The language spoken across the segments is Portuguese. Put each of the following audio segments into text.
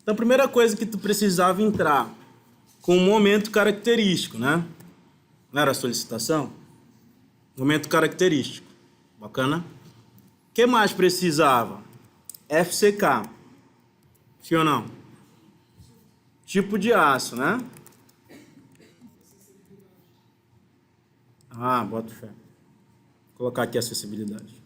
Então, a primeira coisa que tu precisava entrar com um momento característico, né? Não era a solicitação? Momento característico. Bacana? O que mais precisava? FCK. Sim ou não? Tipo de aço, né? Ah, bota fé. Vou colocar aqui acessibilidade.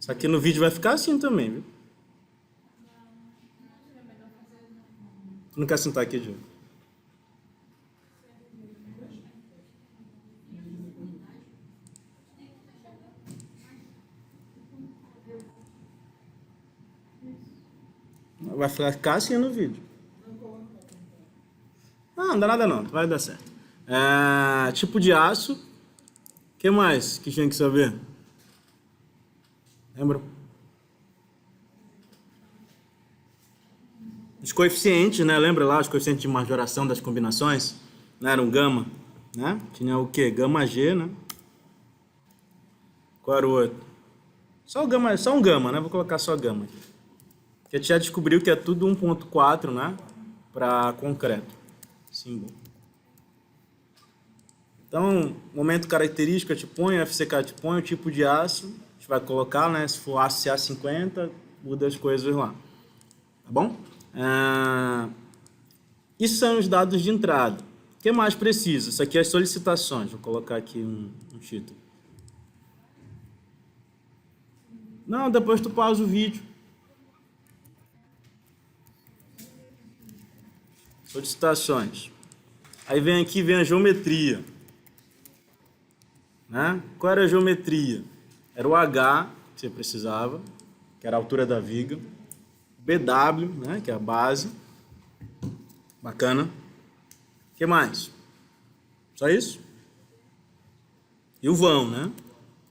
Isso aqui no vídeo vai ficar assim também, viu? Tu não quer sentar aqui, Diogo? Vai ficar assim no vídeo. Não dá nada não, vai dar certo. Tipo de aço. O que mais que tinha que saber? Lembra? Os coeficientes, né? Lembra lá os coeficientes de majoração das combinações? Não era um gama, né? Tinha o quê? Gama G, né? Qual era o outro? Só um gama, né? Vou colocar só gama aqui. Porque a gente já descobriu que é tudo 1.4, né? Para concreto. Símbolo. Então, momento característico, eu te ponho, FCK te ponho, o tipo de aço, a gente vai colocar, né? Se for aço CA50, muda as coisas lá. Tá bom? Isso são os dados de entrada. O que mais precisa? Isso aqui é as solicitações. Vou colocar aqui um título. Não, depois tu pausa o vídeo. Solicitações. Aí vem aqui, vem a geometria. Né? Qual era a geometria? Era o H, que você precisava, que era a altura da viga. BW, né? Que é a base. Bacana. O que mais? Só isso? E o vão, né?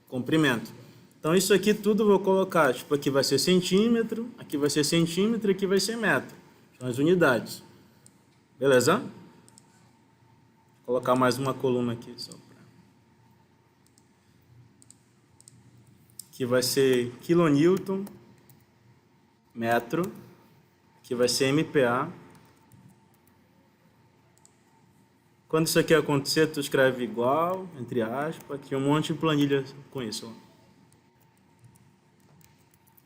Comprimento. Então, isso aqui tudo eu vou colocar. Tipo, aqui vai ser centímetro, aqui vai ser centímetro, aqui vai ser metro. São as unidades. Beleza? Vou colocar mais uma coluna aqui. Só pra... Aqui vai ser quilonewton, metro. Aqui vai ser MPa. Quando isso aqui acontecer, tu escreve igual, entre aspas, aqui um monte de planilha com isso. Ó.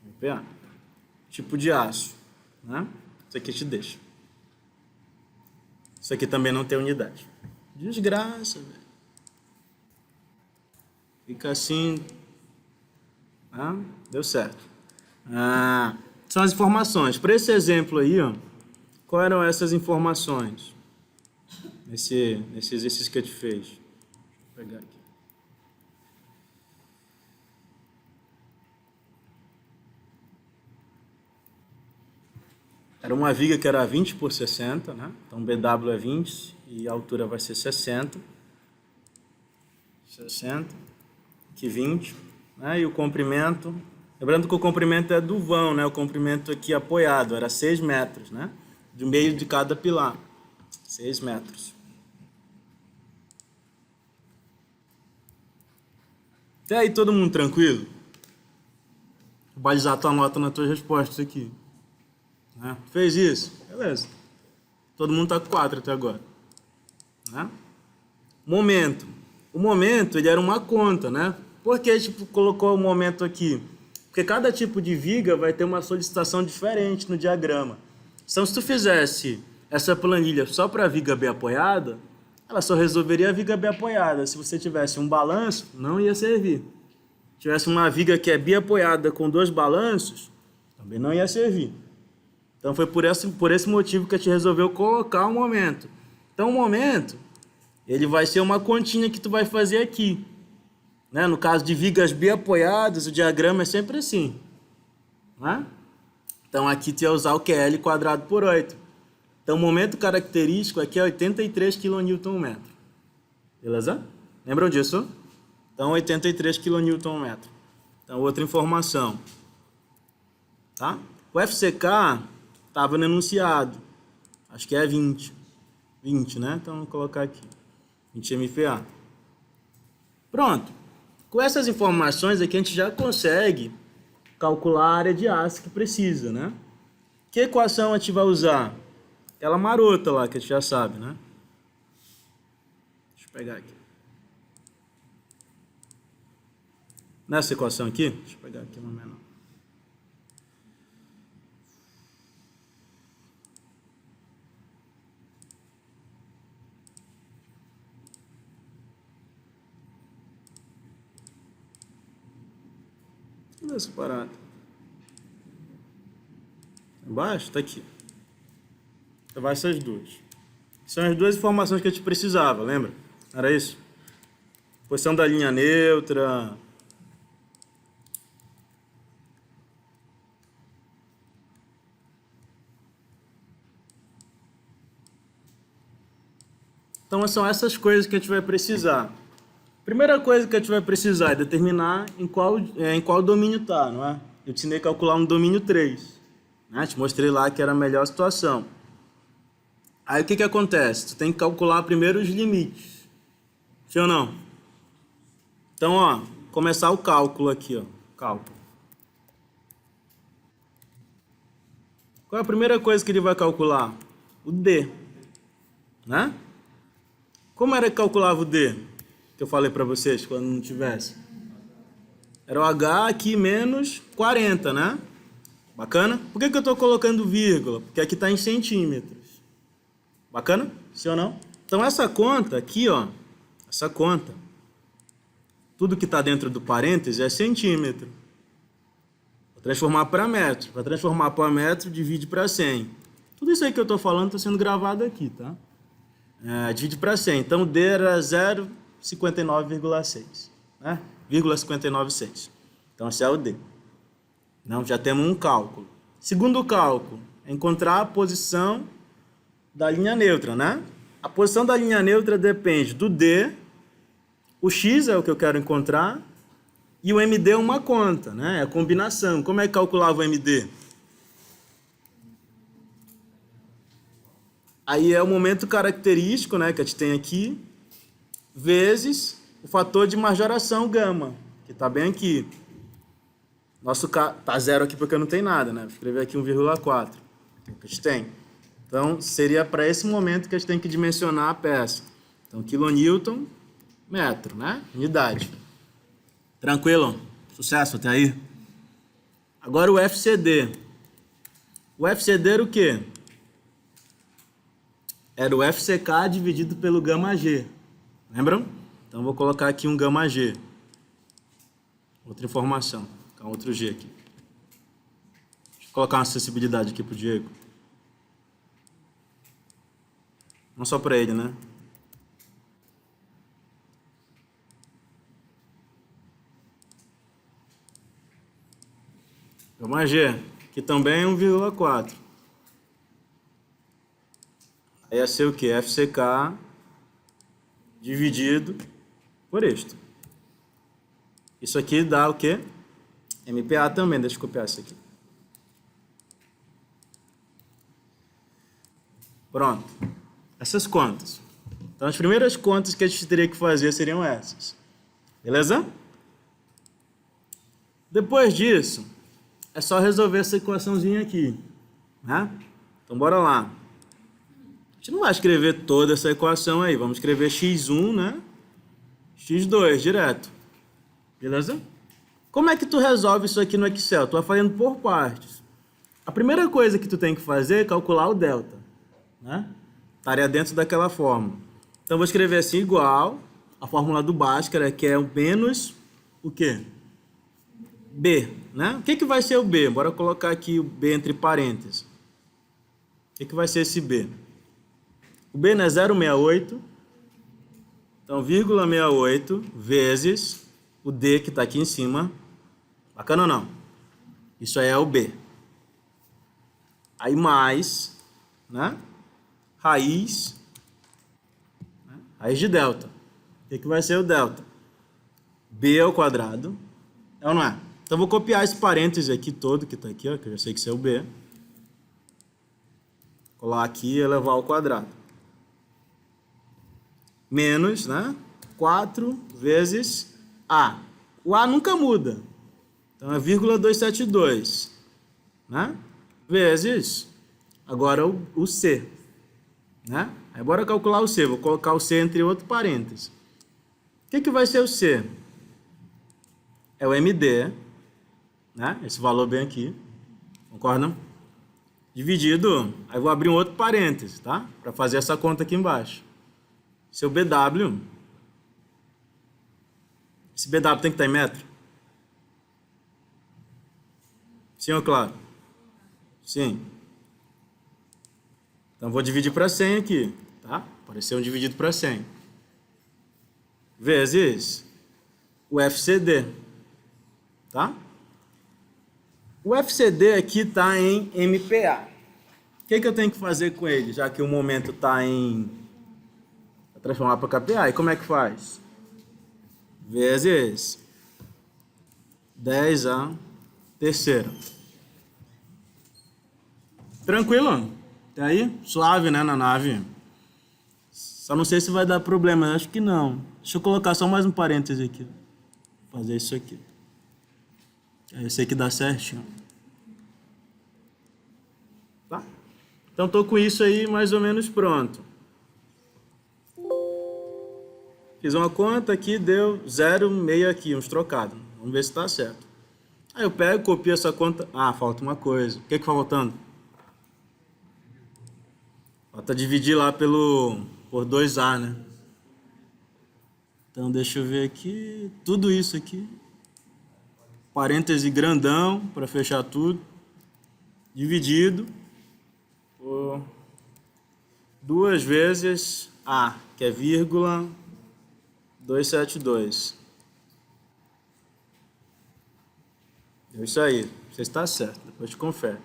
MPa. Tipo de aço. Né? Isso aqui te deixa. Isso aqui também não tem unidade. Desgraça, velho. Fica assim. Ah, deu certo. São as informações. Para esse exemplo aí, ó, quais eram essas informações? Nesse exercício que a gente fez. Deixa eu pegar aqui. Era uma viga que era 20 por 60, né? Então BW é 20 e a altura vai ser 60. 60. Aqui 20. Né? E o comprimento... Lembrando que o comprimento é do vão, né? O comprimento aqui apoiado era 6 metros, né? Do meio de cada pilar. 6 metros. Até aí todo mundo tranquilo? Vou balizar tua nota nas tuas respostas aqui. Né? Fez isso? Beleza. Todo mundo tá com 4 até agora. Né? Momento. O momento, ele era uma conta, né? Por que a gente colocou o momento aqui? Porque cada tipo de viga vai ter uma solicitação diferente no diagrama. Então, se tu fizesse essa planilha só para a viga B apoiada, ela só resolveria a viga B apoiada. Se você tivesse um balanço, não ia servir. Se tivesse uma viga que é biapoiada com 2 balanços, também não ia servir. Então, foi por esse motivo que a gente resolveu colocar o momento. Então, o momento, ele vai ser uma continha que tu vai fazer aqui. Né? No caso de vigas biapoiadas, o diagrama é sempre assim. Né? Então, aqui tu ia usar o QL quadrado por 8. Então, o momento característico aqui é 83 kNm. Beleza? Lembram disso? Então, 83 kNm. Então, outra informação. Tá? O FCK estava no enunciado. Acho que é 20. 20, né? Então, vou colocar aqui. 20 MPa. Pronto. Com essas informações aqui, a gente já consegue calcular a área de aço que precisa, né? Que equação a gente vai usar? Aquela marota lá, que a gente já sabe, né? Deixa eu pegar aqui. Nessa equação aqui, deixa eu pegar aqui uma menor. Cadê essa parada? Embaixo? Tá aqui. Então vai essas duas. São as duas informações que a gente precisava, lembra? Era isso? Posição da linha neutra. Então são essas coisas que a gente vai precisar. Primeira coisa que a gente vai precisar é determinar em qual domínio está, não é? Eu te ensinei a calcular no domínio 3. Né? Te mostrei lá que era a melhor situação. Aí o que acontece? Tu tem que calcular primeiro os limites. Sim ou não? Então, ó, começar o cálculo aqui, ó. Cálculo. Qual é a primeira coisa que ele vai calcular? O D. Né? Como era que calculava o D? Que eu falei para vocês quando não tivesse. Era o H aqui menos 40, né? Bacana? Por que eu estou colocando vírgula? Porque aqui está em centímetros. Bacana? Sim ou não? Então essa conta aqui, ó. Essa conta. Tudo que está dentro do parêntese é centímetro. Vou transformar para metro. Para transformar para metro, divide para 100. Tudo isso aí que eu estou falando está sendo gravado aqui, tá? Divide para 100. Então, D era 0,59,6. Né? 0,596. Então, esse é o D. Não, já temos um cálculo. Segundo cálculo, é encontrar a posição da linha neutra, né? A posição da linha neutra depende do D, o X é o que eu quero encontrar, e o MD é uma conta, né? É a combinação. Como é que calculava o MD? Aí é o momento característico, né, que a gente tem aqui, vezes o fator de majoração gama, que está bem aqui. Nosso tá zero aqui porque não tem nada, né? Vou escrever aqui 1,4, que a gente tem. Então, seria para esse momento que a gente tem que dimensionar a peça. Então, quilonewton, metro, né? Unidade. Tranquilo? Sucesso até aí? Agora o FCD. O FCD era o quê? Era o FCK dividido pelo gama G. Lembram? Então, vou colocar aqui um gama G. Outra informação. Com outro G aqui. Deixa eu colocar uma acessibilidade aqui para o Diego. Não só para ele, né? Gama G, que também é 1,4. Aí ia ser o quê? FCK dividido por isto. Isso aqui dá o quê? MPa também, deixa eu copiar isso aqui. Pronto. Essas contas. Então, as primeiras contas que a gente teria que fazer seriam essas. Beleza? Depois disso, é só resolver essa equaçãozinha aqui. Né? Então, bora lá. A gente não vai escrever toda essa equação aí. Vamos escrever x1, né? x2, direto. Beleza? Como é que tu resolve isso aqui no Excel? Tu vai fazendo por partes. A primeira coisa que tu tem que fazer é calcular o delta. Né? Estaria dentro daquela fórmula. Então, vou escrever assim, igual a fórmula do Bhaskara, que é o menos o quê? B. Né? O que vai ser o B? Bora colocar aqui o B entre parênteses. O que vai ser esse B? O B não é 0,68. Então, 0,68 vezes o D que está aqui em cima. Bacana ou não? Isso aí é o B. Aí mais, né? Raiz de delta. O que vai ser o delta? B ao quadrado. É ou não é? Então, vou copiar esse parêntese aqui todo, que está aqui, ó, que eu já sei que isso é o B. Colar aqui e elevar ao quadrado. Menos, né? 4 vezes A. O A nunca muda. Então é vírgula 272, né? Vezes, agora o C, né? Aí bora calcular o C. Vou colocar o C entre outro parênteses. O que vai ser o C? É o MD, né? Esse valor bem aqui. Concordam? Dividido, aí vou abrir um outro parênteses, tá? Para fazer essa conta aqui embaixo. Seu BW, esse BW tem que estar em metro? Sim ou claro? Sim. Então vou dividir para 100 aqui, tá? Apareceu um dividido para 100. Vezes o FCD, tá? O FCD aqui está em MPa. O que eu tenho que fazer com ele, já que o momento está em... Vou transformar para kPa. E como é que faz? Vezes 10 a terceira. Tranquilo? Até aí? Suave, né, na nave. Só não sei se vai dar problema, acho que não. Deixa eu colocar só mais um parêntese aqui. Vou fazer isso aqui. Eu sei que dá certinho. Tá? Então tô com isso aí mais ou menos pronto. Fiz uma conta aqui, deu 0,6 aqui, uns trocados. Vamos ver se tá certo. Aí eu pego, copio essa conta. Ah, falta uma coisa. O que tá faltando? Falta dividir lá por 2A, né? Então deixa eu ver aqui. Tudo isso aqui. Parêntese grandão para fechar tudo. Dividido por 2 vezes A, que é vírgula 272. É isso aí. Você está certo. Depois te confere.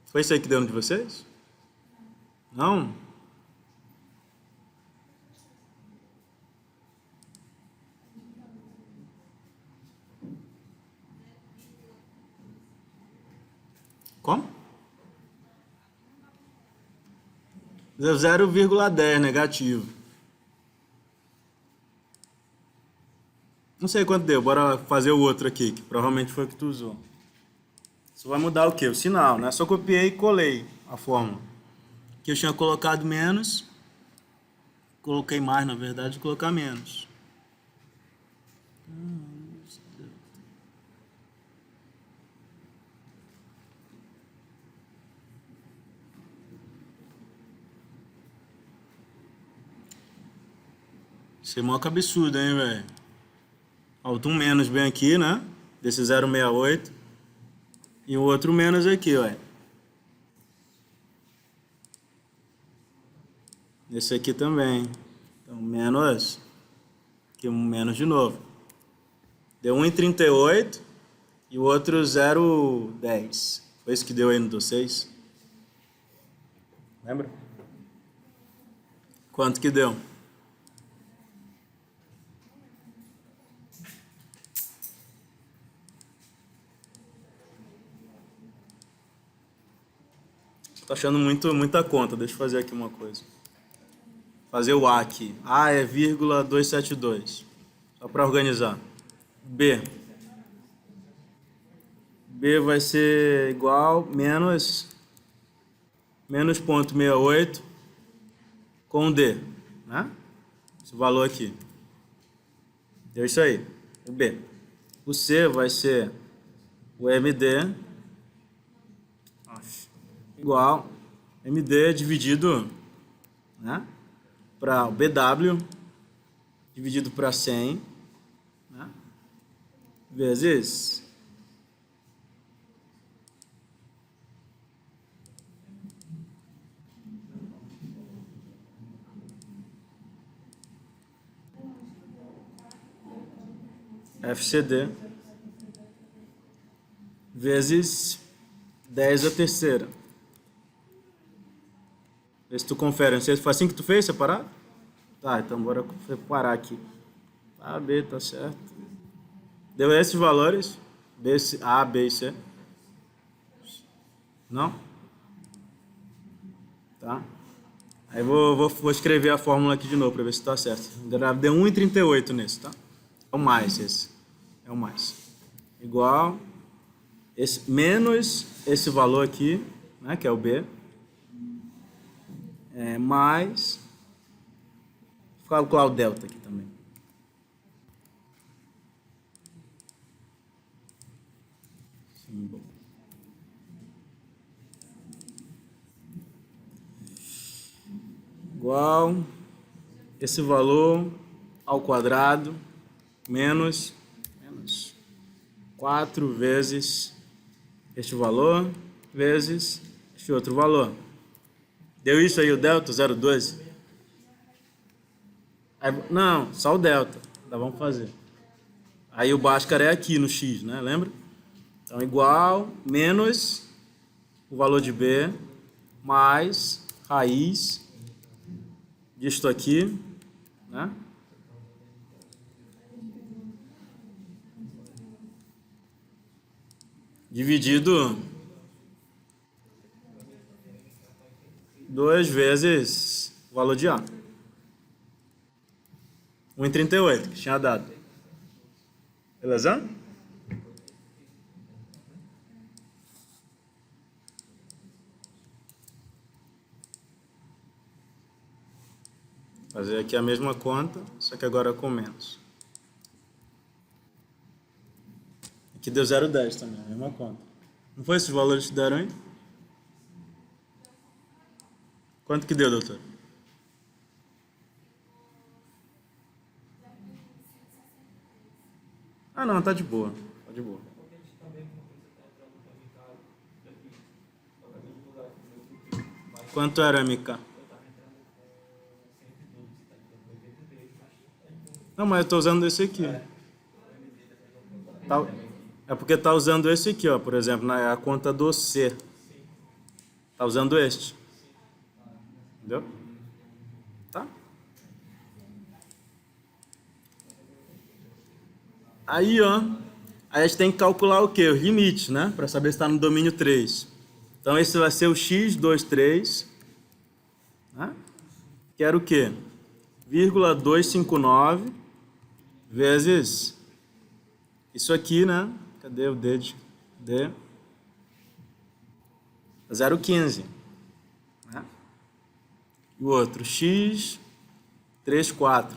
Foi isso aí que deu no de vocês? Não? Como? Deu 0,10 negativo. Não sei quanto deu, bora fazer o outro aqui, que provavelmente foi o que tu usou. Isso vai mudar o quê? O sinal, né? Só copiei e colei a fórmula. Aqui eu tinha colocado menos, coloquei mais, na verdade, colocar menos. Isso é mó absurdo, hein, velho? Falta um menos bem aqui, né? Desse 0,68. E o outro menos aqui, ó. Esse aqui também. Então, menos. Aqui um menos de novo. Deu 1,38 e o outro 0,10. Foi isso que deu aí no 6? Lembra? Quanto que deu? Tô achando muita conta. Deixa eu fazer aqui uma coisa. Fazer o A aqui. A é vírgula 272. Só para organizar. B. B vai ser igual menos 0,68 com D, né? Esse valor aqui. Deu isso aí. O B. O C vai ser o MD igual MD dividido, né, para o BW dividido para 100, né, vezes FCD vezes 10 a terceira. Vê se tu confere. Não sei se foi assim que tu fez, separado? Tá, então bora separar aqui. A, B, tá certo. Deu esses valores. A, B e C. Não? Tá. Aí vou escrever a fórmula aqui de novo para ver se tá certo. Deu 1,38 nesse, tá? É o mais esse. É o mais. Igual esse, menos esse valor aqui, né, que é o B. Mais... Vou calcular o delta aqui também. Símbolo. Igual esse valor ao quadrado menos 4 vezes este valor vezes este outro valor. Deu isso aí o delta, 0,12? Não, só o delta. Tá, vamos fazer. Aí o Bhaskara é aqui no x, né? Lembra? Então, igual menos o valor de B mais raiz disto aqui, né? Dividido 2 vezes o valor de A. 1,38 que tinha dado. Beleza? Fazer aqui a mesma conta, só que agora com menos. Aqui deu 0,10 também, a mesma conta. Não foi esses valores que deram aí? Quanto que deu, doutor? Ah, não, tá de boa. Tá de boa. Quanto era MK? Não, mas eu tô usando esse aqui. É porque tá usando esse aqui, ó, por exemplo, na conta do C. Tá usando este. Entendeu? Tá? Aí, ó, aí a gente tem que calcular o quê? Os limites, né? Para saber se está no domínio 3. Então, esse vai ser o x23, né? Que era o quê? 0,259 vezes isso aqui, né? Cadê o D? D. 0,15. Né? E o outro, x34.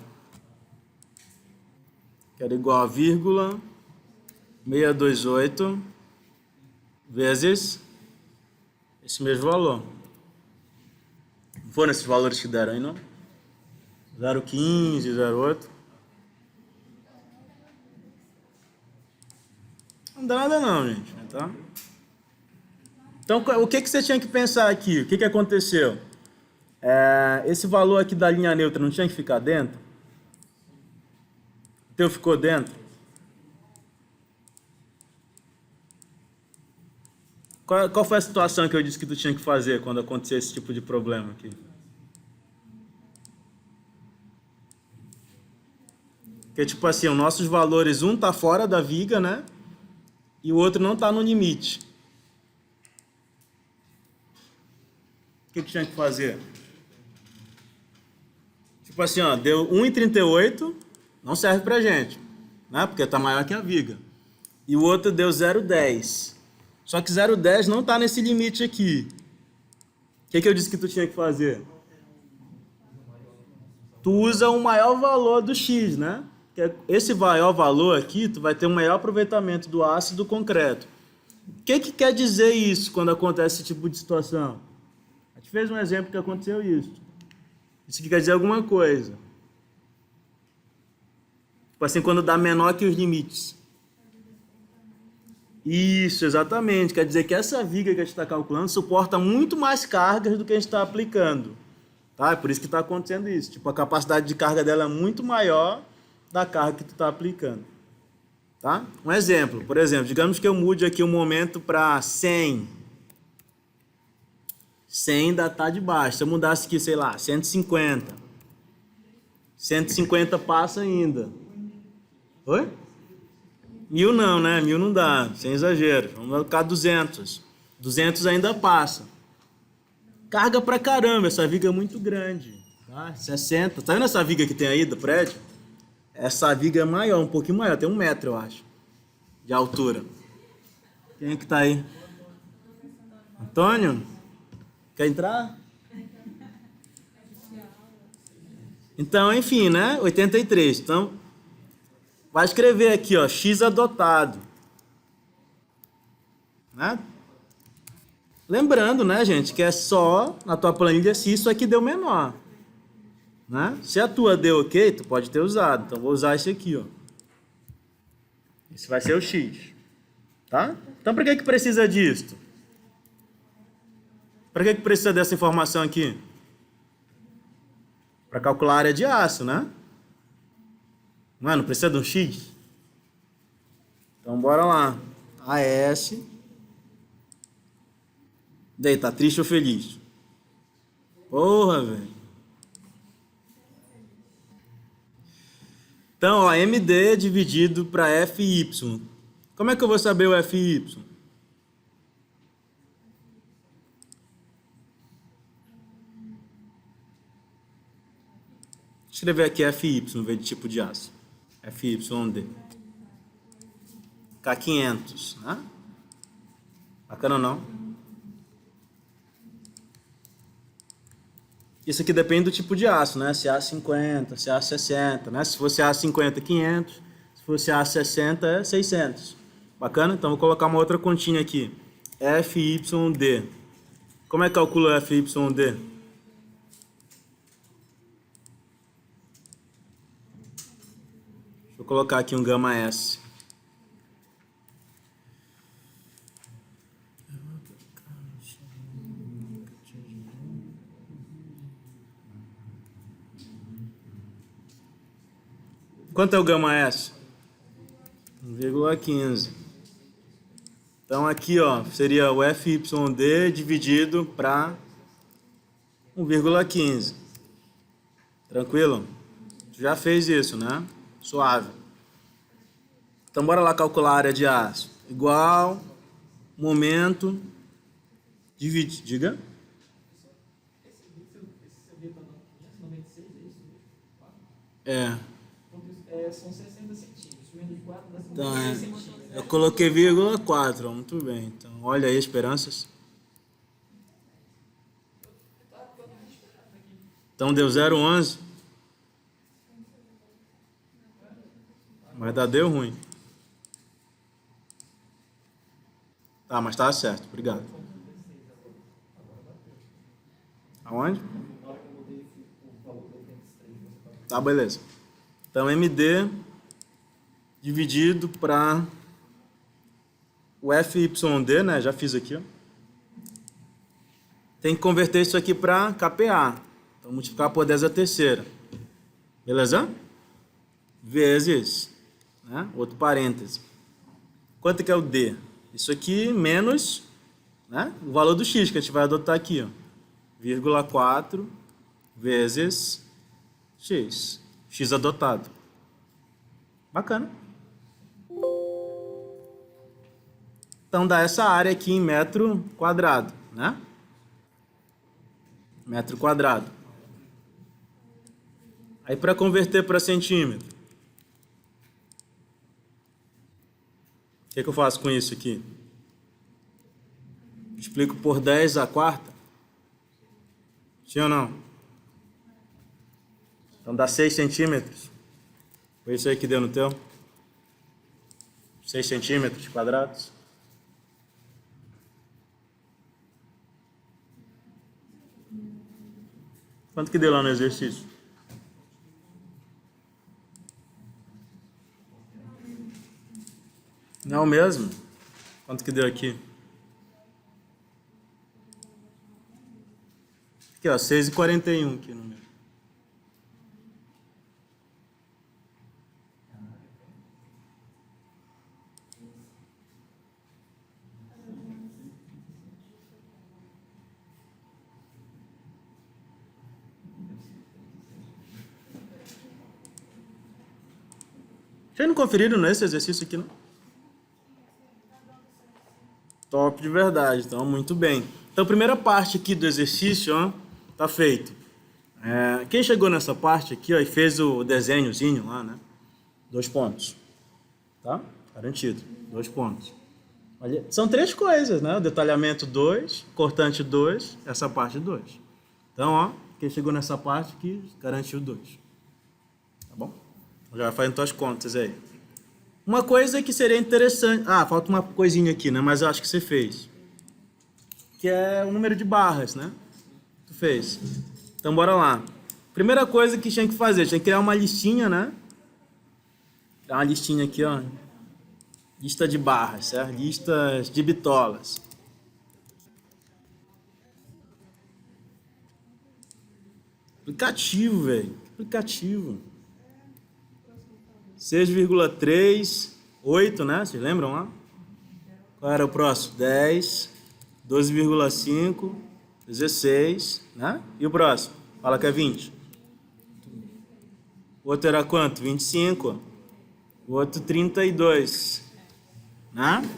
Que era igual a 0,628 vezes esse mesmo valor. Não foram esses valores que deram aí, não? 0,15, 0,8. Não dá nada não, gente. Tá? Então, o que você tinha que pensar aqui? O que aconteceu? Esse valor aqui da linha neutra não tinha que ficar dentro? O teu ficou dentro? Qual foi a situação que eu disse que tu tinha que fazer quando acontecer esse tipo de problema aqui? Porque, tipo assim, os nossos valores, um tá fora da viga, né? E o outro não tá no limite. O que tinha que fazer? Tipo assim, ó, deu 1,38, não serve pra gente, né? Porque tá maior que a viga. E o outro deu 0,10. Só que 0,10 não tá nesse limite aqui. O que eu disse que tu tinha que fazer? Tu usa o maior valor do X, né? Esse maior valor aqui, tu vai ter um maior aproveitamento do ácido concreto. O que quer dizer isso quando acontece esse tipo de situação? A gente fez um exemplo que aconteceu isso. Isso aqui quer dizer alguma coisa. Tipo assim, quando dá menor que os limites. Isso, exatamente. Quer dizer que essa viga que a gente está calculando suporta muito mais cargas do que a gente está aplicando. Tá? É por isso que está acontecendo isso. Tipo, a capacidade de carga dela é muito maior da carga que tu está aplicando. Tá? Um exemplo, por exemplo, digamos que eu mude aqui o momento para 100. 100 ainda está de baixo. Se eu mudasse aqui, sei lá, 150. 150 passa ainda. Oi? 1000 não, né? 1000 não dá, sem exagero. Vamos colocar 200. 200 ainda passa. Carga pra caramba, essa viga é muito grande. Tá? 60. Tá vendo essa viga que tem aí do prédio? Essa viga é maior, um pouquinho maior, tem 1 metro, eu acho, de altura. Quem é que tá aí? Antônio? Quer entrar? Então, enfim, né? 83. Então, vai escrever aqui, ó, x adotado. Né? Lembrando, né, gente, que é só na tua planilha se isso aqui deu menor. Né? Se a tua deu ok, tu pode ter usado. Então, vou usar esse aqui, ó. Esse vai ser o x. Tá? Então, para que precisa disso? Para que precisa dessa informação aqui? Para calcular a área de aço, né? Mano, precisa de um x? Então, bora lá. AS. Daí, tá triste ou feliz? Porra, velho. Então, ó, MD dividido para FY. Como é que eu vou saber o FY? Vou escrever aqui FY, ver de tipo de aço. FYD. K500, né? Bacana ou não? Isso aqui depende do tipo de aço, né? Se é A50, se é A60, né? Se fosse A50, 500. Se fosse A60, é 600. Bacana? Então, vou colocar uma outra continha aqui. FYD. Como é que calcula o FYD? Deixa eu colocar aqui um gama S. Quanto é o gama S? 1,15. Então aqui, ó, seria o FYD dividido para 1,15. Tranquilo? Tu já fez isso, né? Suave. Então bora lá calcular a área de aço. Igual momento diga. São 60 centímetros. Menos de 4 dá Então, 56 centímetros. eu coloquei 0,4, muito bem. Então, olha aí, esperanças. Então, deu 0,11. Mas deu ruim. Tá, mas tá certo, obrigado. Aonde? Tá, beleza. Então, MD dividido para o FYD, né? Já fiz aqui, ó. Tem que converter isso aqui para KPA. Então, multiplicar por 10 a terceira. Beleza? Vezes, né? Outro parêntese. Quanto que é o D? Isso aqui menos, né? O valor do X que a gente vai adotar aqui, ó. 0,4 vezes X. X adotado. Bacana. Então dá essa área aqui em metro quadrado, né? Metro quadrado. Aí para converter para centímetro, o que eu faço com isso aqui? Explico por 10 a quarta? Sim ou não? Então dá 6 centímetros. Foi isso aí que deu no teu? 6 centímetros quadrados. Quanto que deu lá no exercício? Não mesmo? Quanto que deu aqui? Aqui, ó, 6,41 aqui no meu. Vocês não conferiram nesse exercício aqui, não? Top de verdade, então muito bem. Então, a primeira parte aqui do exercício, ó, tá feito. Quem chegou nessa parte aqui, ó, e fez o desenhozinho lá, né? 2 pontos. Tá? Garantido. 2 pontos. Olha, são 3 coisas, né? O detalhamento 2, cortante 2, essa parte 2. Então, ó, quem chegou nessa parte aqui, garantiu 2. Tá bom? Já vai fazendo tuas contas aí. Uma coisa que seria interessante... Ah, falta uma coisinha aqui, né? Mas eu acho que você fez. Que é o número de barras, né? Tu fez. Então, bora lá. Primeira coisa que tinha que fazer, tinha que criar uma listinha, né? Criar uma listinha aqui, ó. Lista de barras, certo? Listas de bitolas. Aplicativo, velho. Aplicativo. 6,3, 8, né? Vocês lembram lá? Qual era o próximo? 10, 12,5, 16, né? E o próximo? Fala que é 20. O outro era quanto? 25. O outro 32. Né?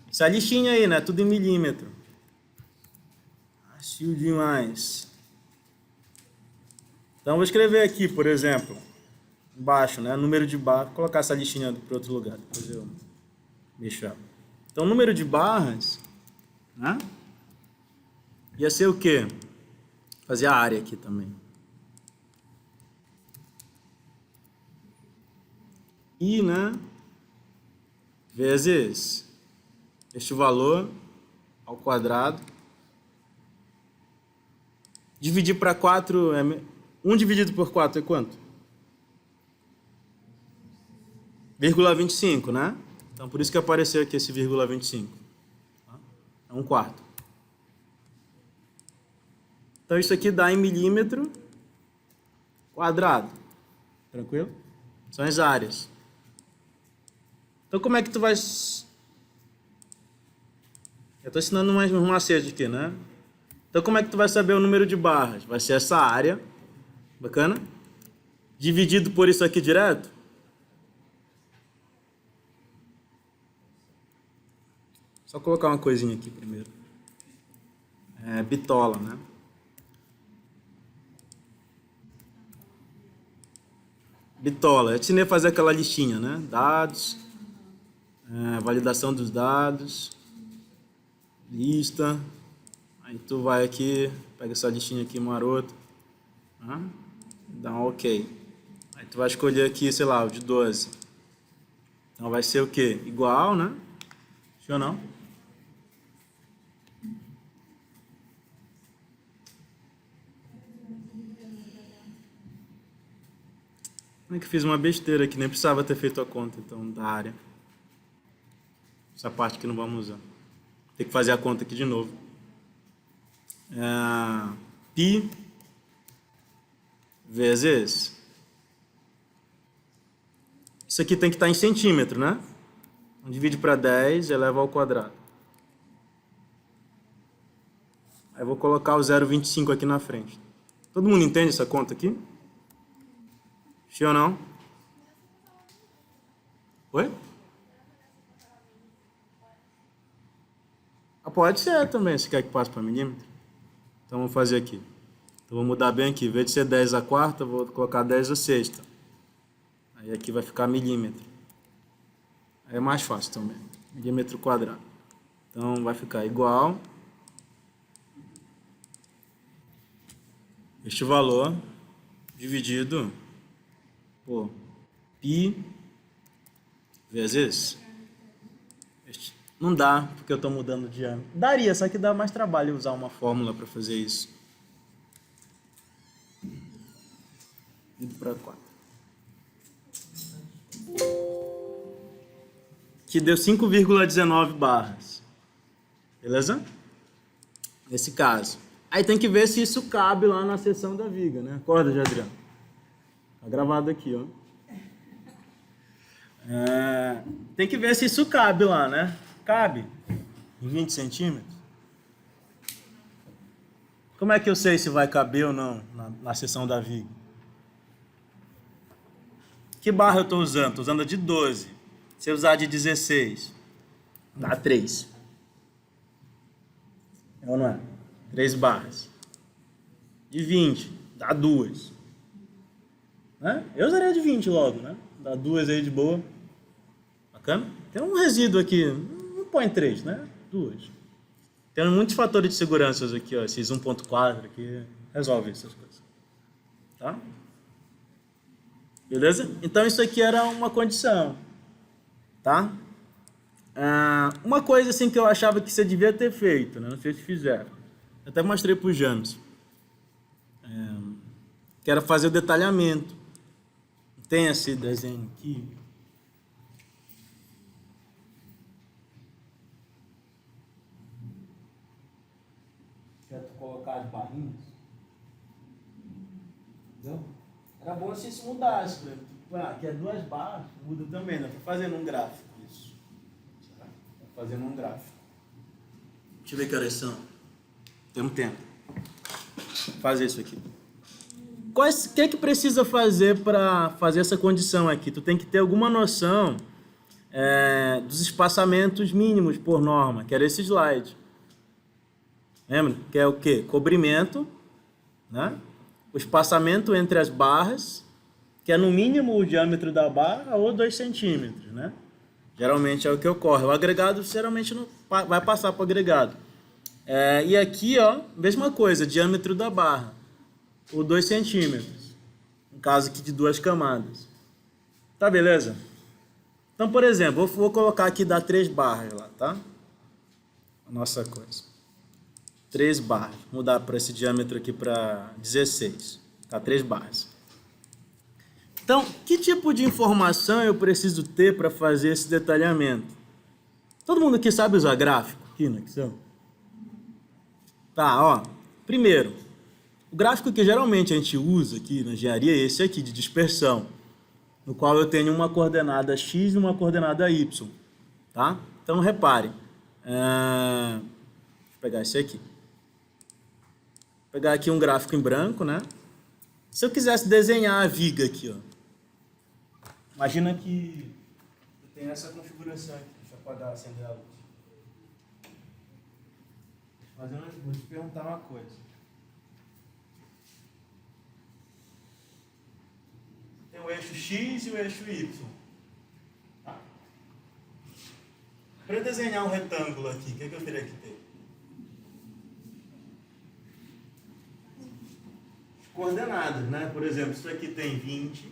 Essa listinha aí, né? Tudo em milímetro. Achio demais. Então, vou escrever aqui, por exemplo, embaixo, né? Número de barras. Vou colocar essa listinha para outro lugar. Depois eu mexo ela. Então, número de barras, né? Ia ser o quê? Fazer a área aqui também. I, né? Vezes este valor ao quadrado. Dividir para 4 é... 1 dividido por 4 é quanto? 0,25, né? Então, por isso que apareceu aqui esse 0,25. É 1/4. Então, isso aqui dá em milímetro quadrado. Tranquilo? São as áreas. Então, como é que tu vai... Eu estou ensinando um macete aqui, né? Então, como é que tu vai saber o número de barras? Vai ser essa área. Bacana? Dividido por isso aqui direto. Só colocar uma coisinha aqui primeiro. É bitola, né? Bitola. Eu te ensinei a fazer aquela listinha, né? Dados. Validação dos dados. Lista. Aí tu vai aqui, pega essa listinha aqui marota. Dá um OK. Aí tu vai escolher aqui, sei lá, o de 12. Então vai ser o quê? Igual, né? Sim ou não? É que fiz uma besteira aqui, nem precisava ter feito a conta, então, da área. Essa parte que não vamos usar. Tem que fazer a conta aqui de novo. Pi vezes... Isso aqui tem que estar em centímetro, né? Então, divide para 10 e eleva ao quadrado. Aí eu vou colocar o 0,25 aqui na frente. Todo mundo entende essa conta aqui? Sim ou não? Oi? Pode ser também, se quer que passe para milímetro. Então vamos fazer aqui. Então vou mudar bem aqui. Em vez de ser 10/4, vou colocar 10/6. Aí aqui vai ficar milímetro. Aí é mais fácil também. Milímetro quadrado. Então vai ficar igual este valor dividido por π vezes este. Não dá, porque eu estou mudando de diâmetro. Daria, só que dá mais trabalho usar uma fórmula para fazer isso. Dividido para 4. Que deu 5,19 barras. Beleza? Nesse caso. Aí tem que ver se isso cabe lá na seção da viga, né? Acorda, Adriano. Tá gravado aqui, ó. Tem que ver se isso cabe lá, né? Cabe em 20 centímetros. Como é que eu sei se vai caber ou não na seção da viga? Que barra eu estou usando? Estou usando a de 12. Se eu usar a de 16, dá 3. É ou não é? 3 barras. De 20, dá 2. Né? Eu usaria a de 20 logo, né? Dá 2 aí de boa. Bacana? Tem um resíduo aqui. Não põe 3, né? 2. Tem muitos fatores de segurança aqui, ó. Esses 1.4 aqui. Resolve essas coisas. Tá? Beleza? Então isso aqui era uma condição. Tá? Uma coisa assim que eu achava que você devia ter feito, né? Não sei se fizeram. Eu até mostrei para o James. Que era fazer o detalhamento. Tem esse desenho aqui. Quero colocar as barrinhas. Entendeu? Era bom se isso mudasse. Né? Aqui é 2 barras, muda também. Né? Estou fazendo um gráfico isso. Estou fazendo um gráfico. Deixa eu ver que horas são. Temos tempo. Vou fazer isso aqui. O que é que precisa fazer para fazer essa condição aqui? Tu tem que ter alguma noção dos espaçamentos mínimos por norma, que era esse slide. Lembra? Que é o quê? Cobrimento, né? O espaçamento entre as barras, que é no mínimo o diâmetro da barra ou 2 centímetros, né? Geralmente é o que ocorre. O agregado geralmente não vai passar para o agregado. E aqui, ó, mesma coisa, diâmetro da barra. Ou 2 centímetros. No caso aqui de 2 camadas. Tá, beleza? Então, por exemplo, eu vou colocar aqui, dar 3 barras lá, tá? A nossa coisa. 3 barras. Mudar para esse diâmetro aqui para 16. Tá, 3 barras. Então, que tipo de informação eu preciso ter para fazer esse detalhamento? Todo mundo aqui sabe usar gráfico aqui no Excel? Tá, ó. Primeiro, o gráfico que geralmente a gente usa aqui na engenharia é esse aqui, de dispersão, no qual eu tenho uma coordenada x e uma coordenada y, tá? Então, repare. Deixa eu pegar esse aqui. Vou pegar aqui um gráfico em branco, né? Se eu quisesse desenhar a viga aqui, ó. Imagina que eu tenho essa configuração aqui. Deixa eu apagar, acender a luz. Vou te perguntar uma coisa. Tem o eixo X e o eixo Y. Tá? Para desenhar um retângulo aqui, o que eu teria que ter? Coordenadas, né? Por exemplo, isso aqui tem 20,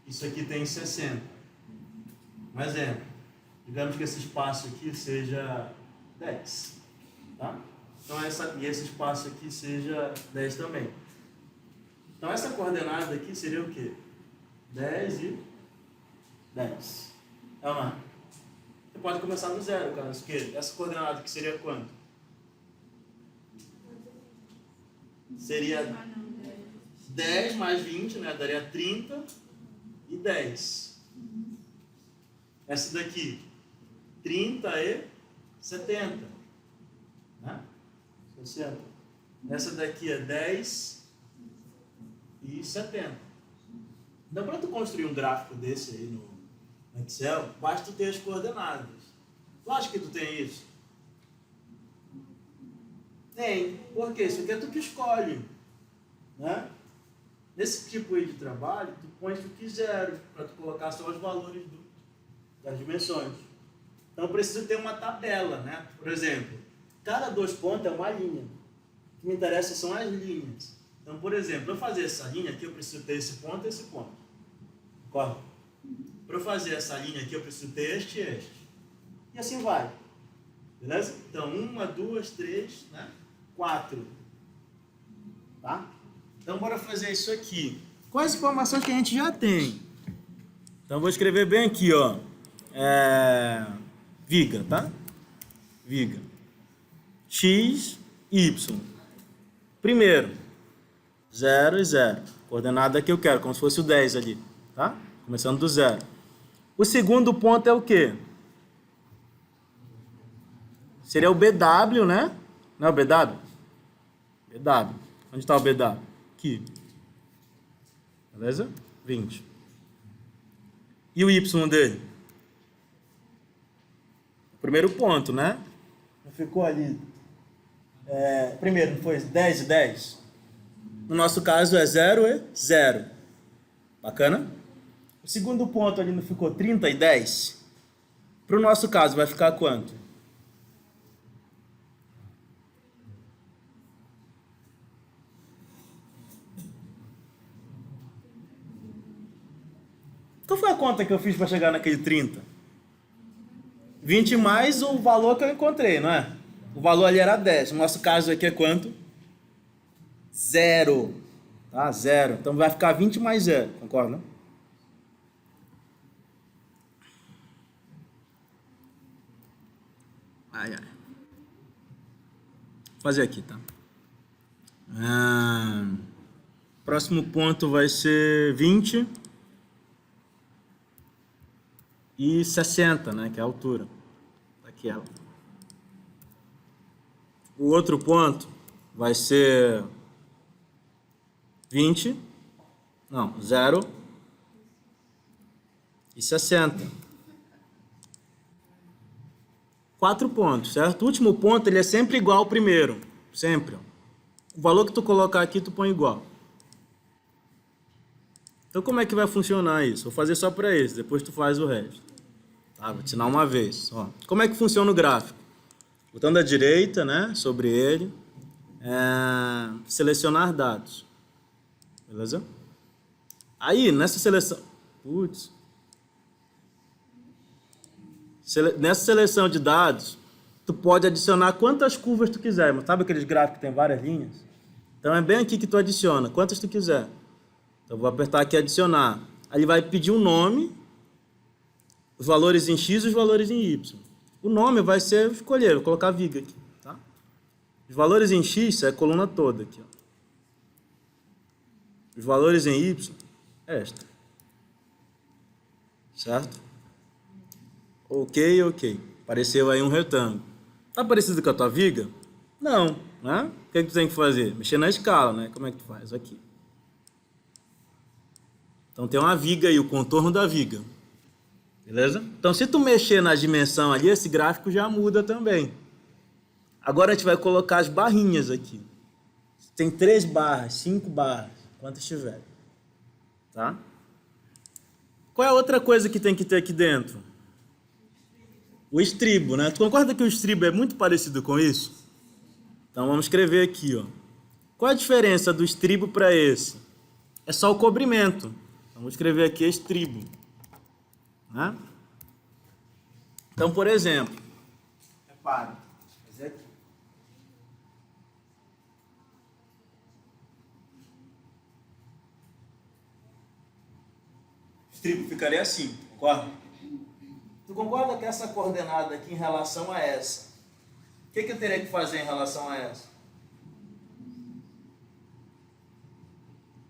isso aqui tem 60. Um exemplo. Digamos que esse espaço aqui seja 10. Tá? Então, esse espaço aqui seja 10 também. Então, essa coordenada aqui seria o quê? 10 e 10. É uma. Você pode começar no zero, caso queira. Essa coordenada aqui seria quanto? Seria 10 mais 20, né? Daria 30 e 10. Essa daqui, 30 e 70. Né? 60. Essa daqui é 10 e 70. Então, para tu construir um gráfico desse aí no Excel, basta tu ter as coordenadas. Tu acha que tu tem isso? Tem. Por quê? Isso aqui é tu que escolhe. Né? Nesse tipo aí de trabalho, tu põe o que quiser, para tu colocar só os valores das dimensões. Então, precisa ter uma tabela, né? Por exemplo, cada 2 pontos é uma linha. O que me interessa são as linhas. Então, por exemplo, para eu fazer essa linha aqui, eu preciso ter esse ponto e esse ponto. Concorda? Para eu fazer essa linha aqui, eu preciso ter este e este. E assim vai. Beleza? Então, 1, 2, 3, né? 4. Tá? Então, bora fazer isso aqui. Quais informações que a gente já tem? Então, vou escrever bem aqui, ó. Viga, tá? Viga. X, Y. Primeiro, 0 e 0. Coordenada que eu quero, como se fosse o 10 ali, tá? Começando do 0. O segundo ponto é o quê? Seria o BW, né? Não é o BW? BW. Onde está o BW? Aqui. Beleza? 20. E o Y dele? Primeiro ponto, né? Ficou ali. Primeiro, não foi 10 e 10? No nosso caso é 0 e 0. Bacana? O segundo ponto ali não ficou 30 e 10? Para o nosso caso, vai ficar quanto? Qual foi a conta que eu fiz para chegar naquele 30? 20 mais o valor que eu encontrei, não é? O valor ali era 10. No nosso caso aqui é quanto? 0. Tá? 0. Então vai ficar 20 mais 0. Concorda? Ai, ai. Vou fazer aqui, tá? Próximo ponto vai ser 20 e 60, né? Que é a altura. Aqui ela. O outro ponto vai ser 20, não, 0 e 60. 4 pontos, certo? O último ponto ele é sempre igual ao primeiro, sempre. O valor que tu colocar aqui, tu põe igual. Então como é que vai funcionar isso? Vou fazer só para esse, depois tu faz o resto. Tá? Vou te ensinar uma vez. Ó. Como é que funciona o gráfico? Botão da direita, né, sobre ele, selecionar dados. Beleza? Aí, nessa seleção... Nessa seleção de dados, tu pode adicionar quantas curvas tu quiser. Mas sabe aqueles gráficos que tem várias linhas? Então é bem aqui que tu adiciona, quantas tu quiser. Então eu vou apertar aqui adicionar. Aí ele vai pedir um nome, os valores em X e os valores em Y. O nome vai ser escolher, vou colocar viga aqui. Tá? Os valores em X é a coluna toda aqui. Ó. Os valores em Y é esta. Certo? Ok, ok. Apareceu aí um retângulo. Tá parecido com a tua viga? Não, né? O que é que tu tem que fazer? Mexer na escala, né? Como é que tu faz? Aqui. Então tem uma viga aí, o contorno da viga. Beleza? Então se tu mexer na dimensão ali, esse gráfico já muda também. Agora a gente vai colocar as barrinhas aqui. Tem 3 barras, 5 barras, quantas tiver. Tá? Qual é a outra coisa que tem que ter aqui dentro? O estribo, né? Tu concorda que o estribo é muito parecido com isso? Então vamos escrever aqui, ó. Qual a diferença do estribo para esse? É só o cobrimento. Então vou escrever aqui estribo. Né? Então, por exemplo, repare, vou fazer aqui. O estribo ficaria assim, concorda? Tu concorda que essa coordenada aqui em relação a essa? O que eu teria que fazer em relação a essa?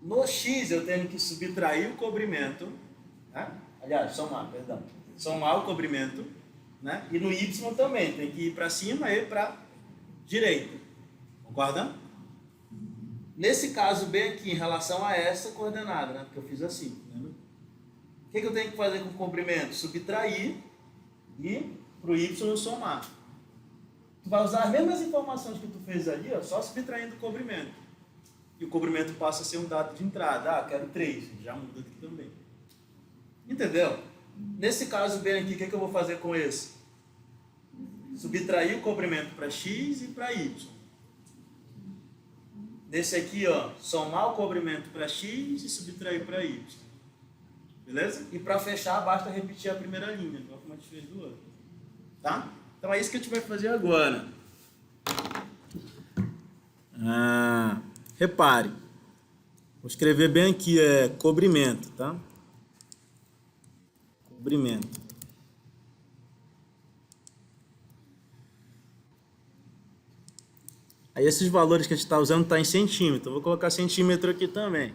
No X eu tenho que subtrair o cobrimento, né? Aliás, somar, perdão. Somar o cobrimento, né? E no Y também, tem que ir para cima e para direita. Concorda? Nesse caso, bem aqui, em relação a essa coordenada, né? Porque eu fiz assim, lembra? O que eu tenho que fazer com o comprimento? Subtrair e para o Y somar. Tu vai usar as mesmas informações que tu fez ali, ó, só subtraindo o comprimento. E o comprimento passa a ser um dado de entrada. Ah, quero 3. Já muda aqui também. Entendeu? Nesse caso bem aqui, o que eu vou fazer com esse? Subtrair o comprimento para X e para Y. Nesse aqui, ó, somar o comprimento para X e subtrair para Y. Beleza? E para fechar, basta repetir a primeira linha, igual como a gente fez do outro. Tá? Então é isso que a gente vai fazer agora. Repare. Vou escrever bem aqui, cobrimento, tá? Cobrimento. Aí esses valores que a gente está usando estão em centímetro. Eu vou colocar centímetro aqui também.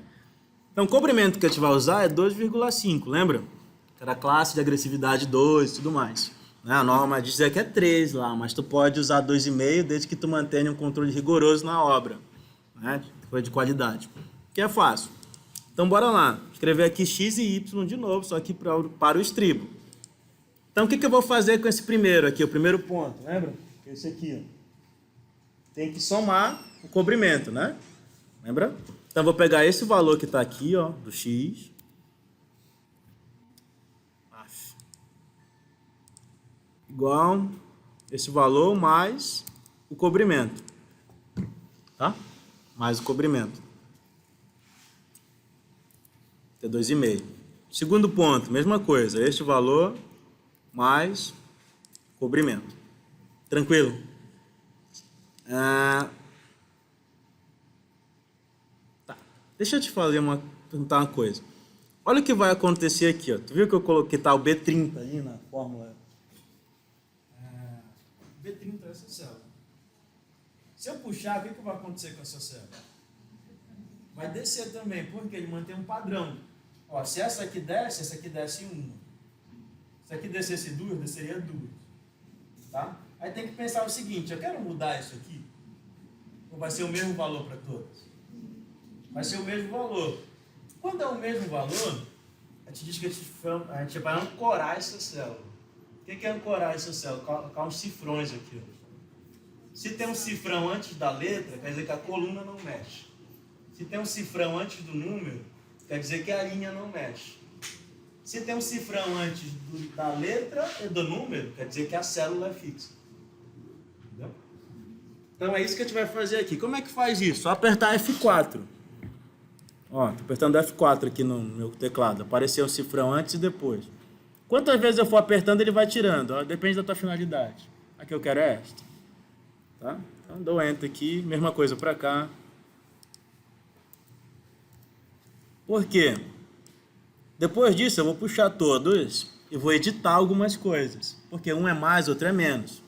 Então, o comprimento que a gente vai usar é 2,5, lembra? Era classe de agressividade 2 e tudo mais. A norma diz que é 3 lá, mas tu pode usar 2,5 desde que tu mantenha um controle rigoroso na obra. Né? Coisa de qualidade. Que é fácil. Então, bora lá. Escrever aqui x e y de novo, só que para o estribo. Então, o que eu vou fazer com esse primeiro aqui, o primeiro ponto, lembra? Esse aqui, ó. Tem que somar o comprimento, né? Lembra? Então, eu vou pegar esse valor que está aqui, ó, do x. igual esse valor mais o cobrimento. Tá? Mais o cobrimento. É 2,5. Segundo ponto, mesma coisa. Este valor mais cobrimento. Tranquilo? Tá. Deixa eu te perguntar uma coisa. Olha o que vai acontecer aqui. Ó. Tu viu que eu coloquei o B30 aí na fórmula? B30 é essa célula. Se eu puxar, o que vai acontecer com essa célula? Vai descer também, porque ele mantém um padrão. Ó, se essa aqui desce uma. Se aqui descesse duas, desceria duas. Tá? Aí tem que pensar o seguinte, eu quero mudar isso aqui? Ou vai ser o mesmo valor para todas? Vai ser o mesmo valor. Quando é o mesmo valor, a gente diz que a gente vai ancorar essa célula. O que é ancorar essa célula? Colocar uns cifrões aqui. Se tem um cifrão antes da letra, quer dizer que a coluna não mexe. Se tem um cifrão antes do número, quer dizer que a linha não mexe. Se tem um cifrão antes da letra e do número, quer dizer que a célula é fixa. Entendeu? Então é isso que a gente vai fazer aqui. Como é que faz isso? Só apertar F4. Ó, tô apertando F4 aqui no meu teclado. Apareceu um cifrão antes e depois. Quantas vezes eu for apertando, ele vai tirando. Ó, depende da tua finalidade. A que eu quero é esta. Tá? Então dou Enter aqui. Mesma coisa para cá. Por quê? Depois disso, eu vou puxar todos e vou editar algumas coisas. Porque um é mais, outro é menos.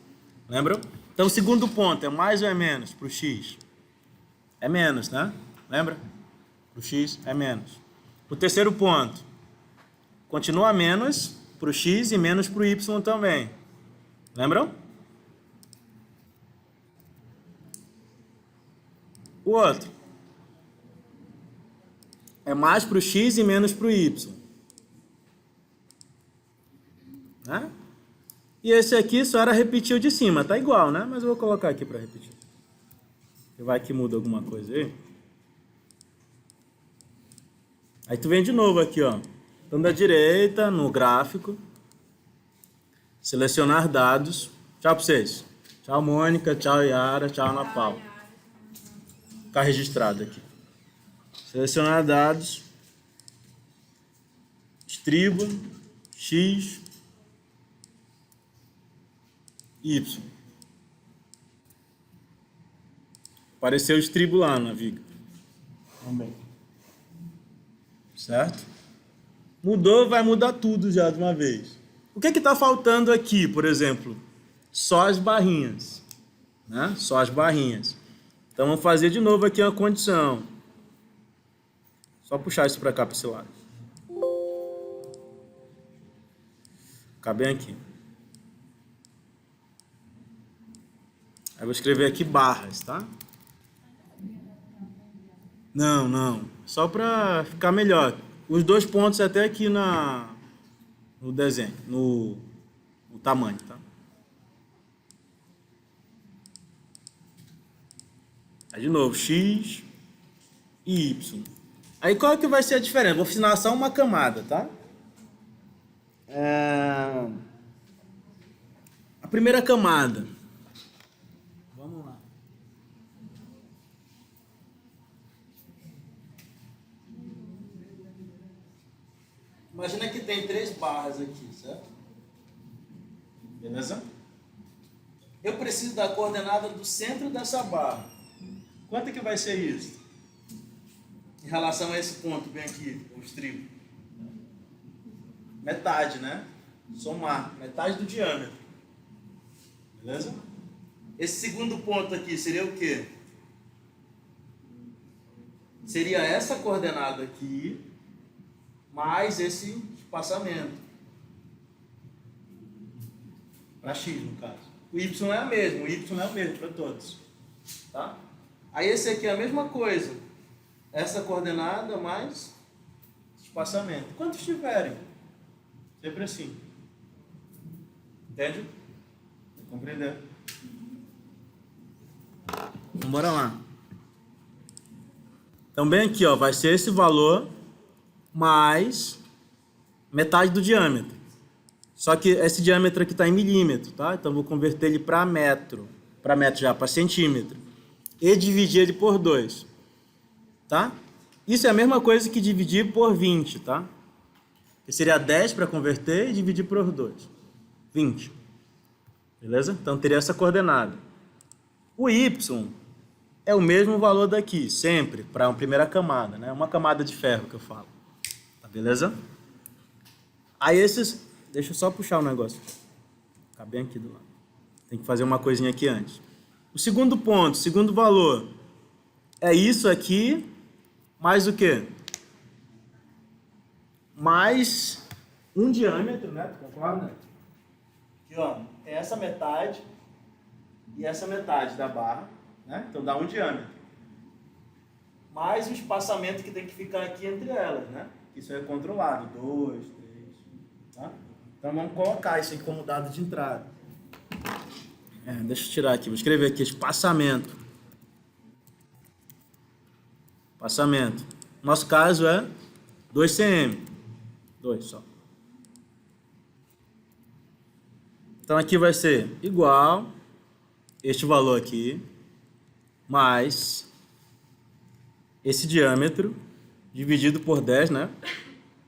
Lembram? Então, o segundo ponto, é mais ou é menos para o X? É menos, né? Lembra? Para o X é menos. O terceiro ponto, continua menos para o X e menos para o Y também. Lembram? O outro é mais para o X e menos para o Y. Né? E esse aqui só era repetir o de cima. Tá igual, né? Mas eu vou colocar aqui para repetir. Vai que muda alguma coisa aí. Aí tu vem de novo aqui, ó. Então da direita, no gráfico. Selecionar dados. Tchau para vocês. Tchau, Mônica. Tchau, Yara. Tchau, Ana Paula. Tá registrado aqui. Selecionar dados. Estribo. X. Y. Apareceu o estribo lá na viga. Também. Certo? Mudou, vai mudar tudo já de uma vez. O que está faltando aqui, por exemplo? Só as barrinhas. Né? Só as barrinhas. Então, vamos fazer de novo aqui uma condição. Só puxar isso para cá, para esse lado. Ficar bem aqui. Aí vou escrever aqui barras, tá? Não. Só para ficar melhor. Os dois pontos até aqui no desenho, no tamanho, tá? Aí de novo, X e Y. Aí qual que vai ser a diferença? Vou ensinar só uma camada, tá? A primeira camada. Vamos lá. Imagina que tem 3 barras aqui, certo? Beleza? Eu preciso da coordenada do centro dessa barra. Quanto é que vai ser isso? Em relação a esse ponto bem aqui, o estribo. Metade, né? Somar. Metade do diâmetro. Beleza? Esse segundo ponto aqui seria o quê? Seria essa coordenada aqui, mais esse espaçamento. Para X, no caso. O Y é o mesmo para todos. Tá? Aí esse aqui é a mesma coisa. Essa coordenada mais espaçamento. Quantos tiverem? Sempre assim. Entende? Compreender? Então, bora lá. Então, bem aqui, ó, vai ser esse valor mais metade do diâmetro. Só que esse diâmetro aqui está em milímetro, tá? Então, eu vou converter ele para metro. Para metro já, para centímetro. E dividir ele por 2. Tá? Isso é a mesma coisa que dividir por 20, tá? Que seria 10 para converter e dividir por 2. 20. Beleza? Então, teria essa coordenada. O y é o mesmo valor daqui, sempre, para uma primeira camada, né? Uma camada de ferro que eu falo. Tá, beleza? Aí esses... Deixa eu só puxar um negócio. Tá bem aqui do lado. Tem que fazer uma coisinha aqui antes. O segundo ponto, segundo valor, é isso aqui, mais o quê? Mais um diâmetro, né? Tu concorda? Aqui, ó, é essa metade e essa metade da barra, né? Então dá um diâmetro. Mais o espaçamento que tem que ficar aqui entre elas, né? Isso é controlado. 2, 3, tá? Então vamos colocar isso aqui como dado de entrada. Deixa eu tirar aqui, vou escrever aqui, espaçamento. Espaçamento. Nosso caso é 2 cm. 2 só. Então aqui vai ser igual este valor aqui, mais esse diâmetro, dividido por 10, né?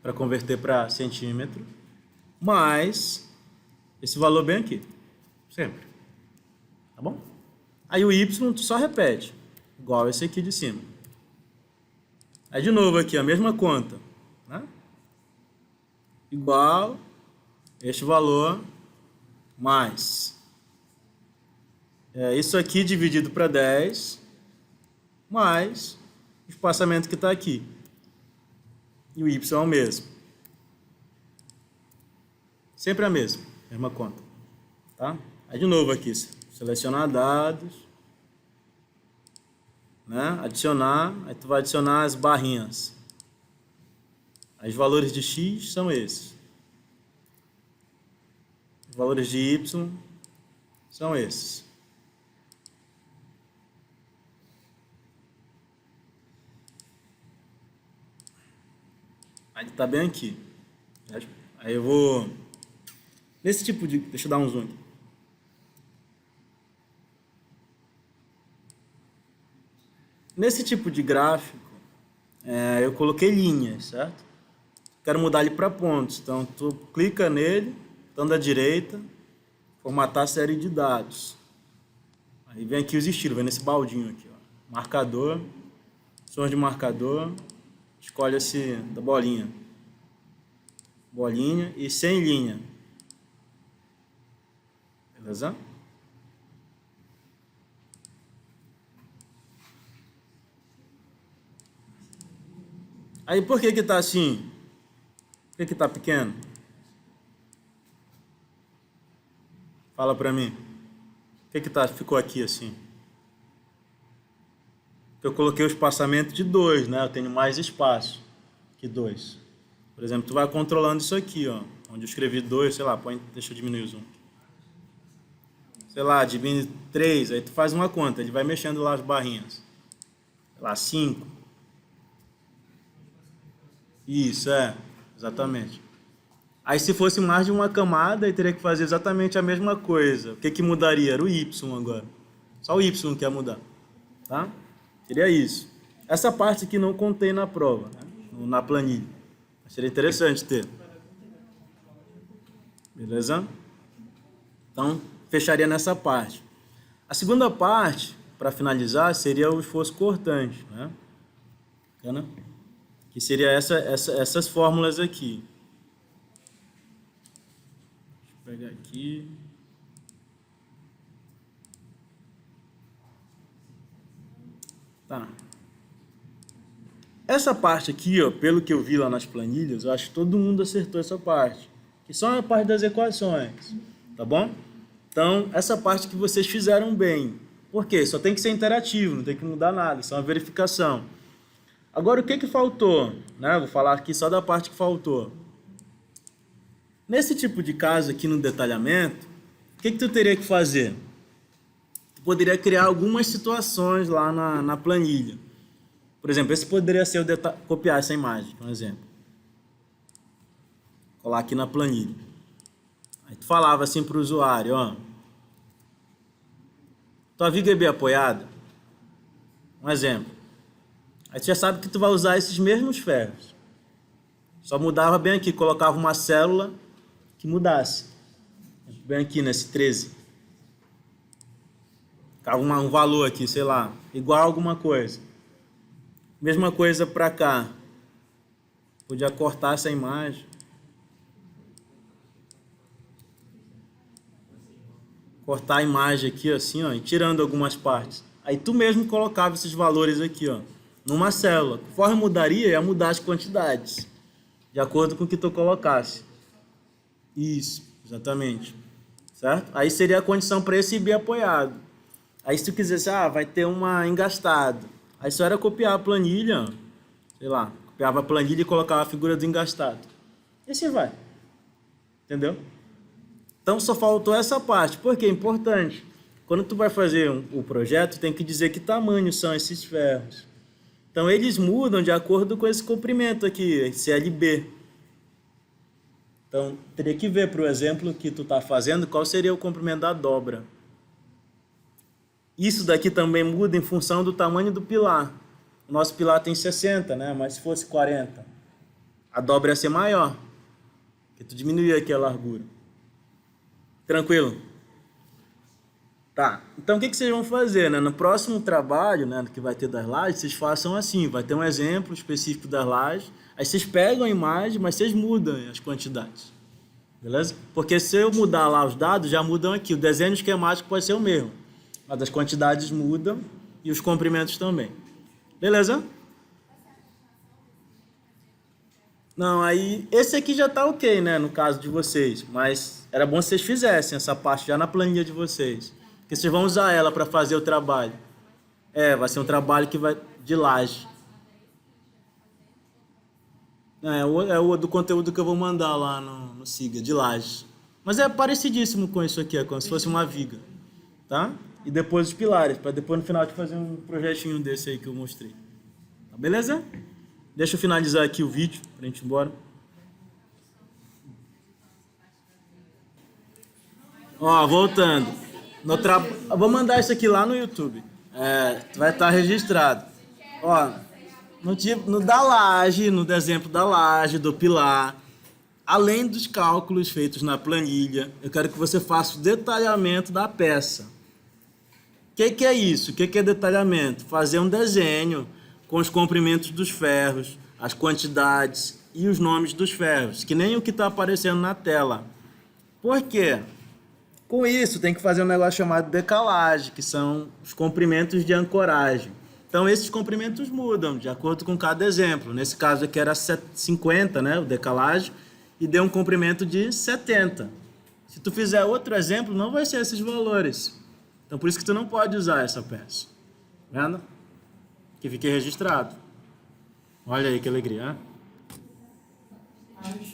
Para converter para centímetro, mais esse valor bem aqui. Sempre. Tá bom? Aí o y tu só repete, igual esse aqui de cima. Aí de novo aqui, a mesma conta, né? Igual este valor mais isso aqui dividido para 10, mais o espaçamento que está aqui. E o y é o mesmo. Sempre a mesma conta. Tá? Aí de novo aqui, selecionar dados, né? Adicionar, aí tu vai adicionar as barrinhas. Os valores de x são esses. Os valores de y são esses. Aí está bem aqui. Aí eu vou... Nesse tipo de... Deixa eu dar um zoom aqui. Nesse tipo de gráfico, eu coloquei linhas, certo? Quero mudar ele para pontos. Então, tu clica nele, botão da direita, formatar a série de dados. Aí vem aqui os estilos, vem nesse baldinho aqui, ó. Marcador, sons de marcador, escolhe esse da bolinha. Bolinha e sem linha. Beleza? Aí por que que tá assim? Por que que tá pequeno? Fala pra mim. Por que que ficou aqui assim? Porque eu coloquei o espaçamento de 2, né? Eu tenho mais espaço que 2. Por exemplo, tu vai controlando isso aqui, ó. Onde eu escrevi 2, sei lá, deixa eu diminuir o zoom. Sei lá, diminui 3, aí tu faz uma conta, ele vai mexendo lá as barrinhas. Sei lá, 5. Isso, exatamente. Aí se fosse mais de uma camada, eu teria que fazer exatamente a mesma coisa. O que que mudaria? Era o y agora. Só o y que ia mudar. Tá? Seria isso. Essa parte aqui não contém na prova, né? Na planilha. Seria interessante ter. Beleza? Então, fecharia nessa parte. A segunda parte, para finalizar, seria o esforço cortante, né? Bacana? Que seria essas fórmulas aqui. Deixa eu pegar aqui. Tá. Essa parte aqui, ó, pelo que eu vi lá nas planilhas, eu acho que todo mundo acertou essa parte. Que só a parte das equações. Tá bom? Então, essa parte que vocês fizeram bem. Por quê? Só tem que ser interativo, não tem que mudar nada. Isso é uma verificação. Agora, o que que faltou? Né? Vou falar aqui só da parte que faltou. Nesse tipo de caso aqui no detalhamento, o que que tu teria que fazer? Tu poderia criar algumas situações lá na planilha. Por exemplo, esse poderia ser copiar essa imagem, por exemplo. Colar aqui na planilha. Aí tu falava assim pro usuário, ó, tua viga é bem apoiada, um exemplo. Aí tu já sabe que tu vai usar esses mesmos ferros. Só mudava bem aqui, colocava uma célula que mudasse. Bem aqui nesse 13. Ficava um valor aqui, sei lá, igual a alguma coisa. Mesma coisa para cá. Podia cortar essa imagem. Cortar a imagem aqui, assim, ó, e tirando algumas partes. Aí tu mesmo colocava esses valores aqui, ó, numa célula. Conforme mudaria, ia mudar as quantidades, de acordo com o que tu colocasse. Isso, exatamente. Certo? Aí seria a condição para esse IB apoiado. Aí se tu quisesse, vai ter uma engastado. Aí só era copiar a planilha, ó, sei lá, copiava a planilha e colocava a figura do engastado. E assim vai. Entendeu? Então só faltou essa parte, porque é importante. Quando tu vai fazer o projeto, tem que dizer que tamanho são esses ferros. Então eles mudam de acordo com esse comprimento aqui, esse LB. Então teria que ver para o exemplo que tu está fazendo, qual seria o comprimento da dobra. Isso daqui também muda em função do tamanho do pilar. O nosso pilar tem 60, né? Mas se fosse 40, a dobra ia ser maior, porque tu diminuía aqui a largura. Tranquilo? Tá. Então o que vocês vão fazer, né? No próximo trabalho, né, que vai ter das lajes, vocês façam assim, vai ter um exemplo específico das lajes, aí vocês pegam a imagem, mas vocês mudam as quantidades. Beleza? Porque se eu mudar lá os dados, já mudam aqui. O desenho esquemático pode ser o mesmo, mas as quantidades mudam e os comprimentos também. Beleza? Não, aí esse aqui já tá ok, né, no caso de vocês, mas era bom se vocês fizessem essa parte já na planilha de vocês, porque vocês vão usar ela para fazer o trabalho. Vai ser um trabalho que vai de laje. É o do conteúdo que eu vou mandar lá no Siga, de laje. Mas é parecidíssimo com isso aqui, é como se fosse uma viga, tá? E depois os pilares, para depois no final de fazer um projetinho desse aí que eu mostrei. Tá, beleza? Deixa eu finalizar aqui o vídeo pra gente ir embora. Ó, voltando. Eu vou mandar isso aqui lá no YouTube. Vai estar registrado. Ó, no da laje, no exemplo da laje, do pilar, além dos cálculos feitos na planilha, eu quero que você faça o detalhamento da peça. O que é isso? O que é detalhamento? Fazer um desenho com os comprimentos dos ferros, as quantidades e os nomes dos ferros, que nem o que está aparecendo na tela. Por quê? Com isso, tem que fazer um negócio chamado decalagem, que são os comprimentos de ancoragem. Então, esses comprimentos mudam de acordo com cada exemplo. Nesse caso aqui era 50, né, o decalagem, e deu um comprimento de 70. Se tu fizer outro exemplo, não vai ser esses valores. Então, por isso que tu não pode usar essa peça. Vendo? Que fique registrado. Olha aí que alegria, hein?